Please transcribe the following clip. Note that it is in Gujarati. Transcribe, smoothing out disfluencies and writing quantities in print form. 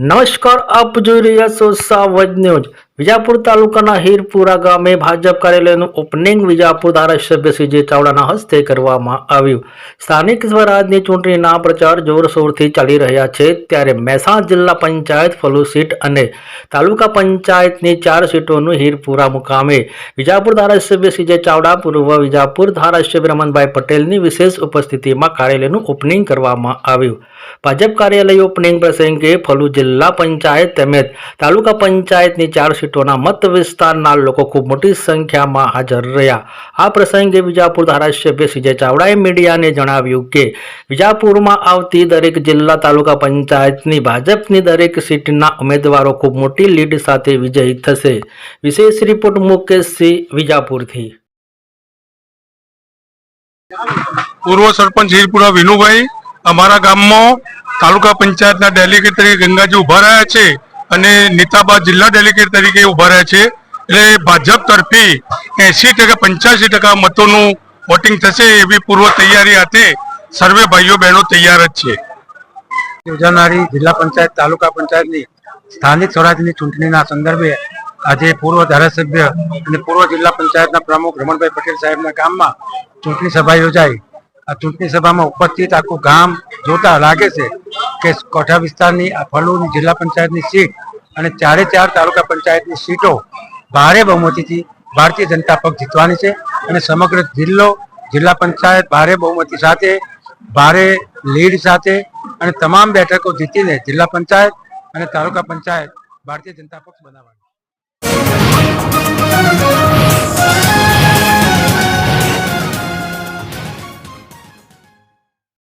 નમસ્કાર, આપ જોઈ રહ્યા છો સાવજ ન્યૂઝ। વિજાપુર તાલુકાના હીરપુરા ગામે ભાજપ કાર્યાલયનું ઓપનિંગ વિજાપુર ધારાસભ્ય સીજે ચાવડાના હસ્તે કરવામાં આવ્યું। સ્થાનિક સ્વરાજની ચૂંટણીના પ્રચાર જોરશોરથી ચાલી રહ્યા છે, ત્યારે મહેસાણા જિલ્લા પંચાયત ફલુ સીટ અને તાલુકા પંચાયતની 4 સીટોનું હીરપુરા મુકામે વિજાપુર ધારાસભ્ય સીજે ચાવડા, પૂર્વ વિજાપુર ધારાસભ્ય રમણભાઈ પટેલની વિશેષ ઉપસ્થિતિમાં કાર્યાલયનું ઓપનિંગ કરવામાં આવ્યું। ભાજપ કાર્યાલય ઓપનિંગ પ્રસંગે ફલુ જિલ્લા પંચાયત તેમજ તાલુકા પંચાયતની 4 સીટોના મત વિસ્તારના લોકો ખૂબ મોટી સંખ્યામાં હાજર રહ્યા। આ પ્રસંગે વિજાપુર ધારાસભ્ય સીજે ચાવડાએ મીડિયાને જણાવ્યું કે વિજાપુરમાં આવતી દરેક જિલ્લા તાલુકા પંચાયતની ભાજપની દરેક સીટના ઉમેદવારો ખૂબ મોટી લીડ સાથે વિજયી થશે। વિશેષ રિપોર્ટ મુકેશ સિંહ, વિજાપુરથી। પૂર્વ સરપંચ હીરપુરા વિનુભાઈ અમારા ગામમાં તાલુકા પંચાયતના ડેલિગેટ તરીકે ગંગાજી ઉભા રહ્યા છે અને નીતાબા જિલ્લા ડેલિગેટ તરીકે ઉભા રહ્યા છે। એટલે ભાજપ તરફી 80% 85% મતોનું વોટિંગ થશે એવી પૂર્વ તૈયારી હાથે સર્વે ભાઈઓ બહેનો તૈયાર જ છે। યોજાનારી જિલ્લા પંચાયત તાલુકા પંચાયતની સ્થાનિક સ્વરાજની ચૂંટણીના સંદર્ભે આજે પૂર્વ ધારાસભ્ય અને પૂર્વ જિલ્લા પંચાયતના પ્રમુખ રમણભાઈ પટેલ સાહેબના ગામમાં ચૂંટણી સભા યોજાઈ। આ ચૂંટણી સભામાં ઉપસ્થિત આખું ગામ જોતા લાગે છે કે કોઠા વિસ્તારની આ ફલુની જિલ્લા પંચાયતની સીટ અને 4 તાલુકા પંચાયતની સીટો ભારે બહુમતીથી ભારતીય જનતા પક્ષ જીતવાની છે અને સમગ્ર જિલ્લા પંચાયત ભારે બહુમતી સાથે, ભારે લીડ સાથે અને તમામ બેઠકો જીતીને જિલ્લા પંચાયત અને તાલુકા પંચાયત ભારતીય જનતા પક્ષ બનાવવાની।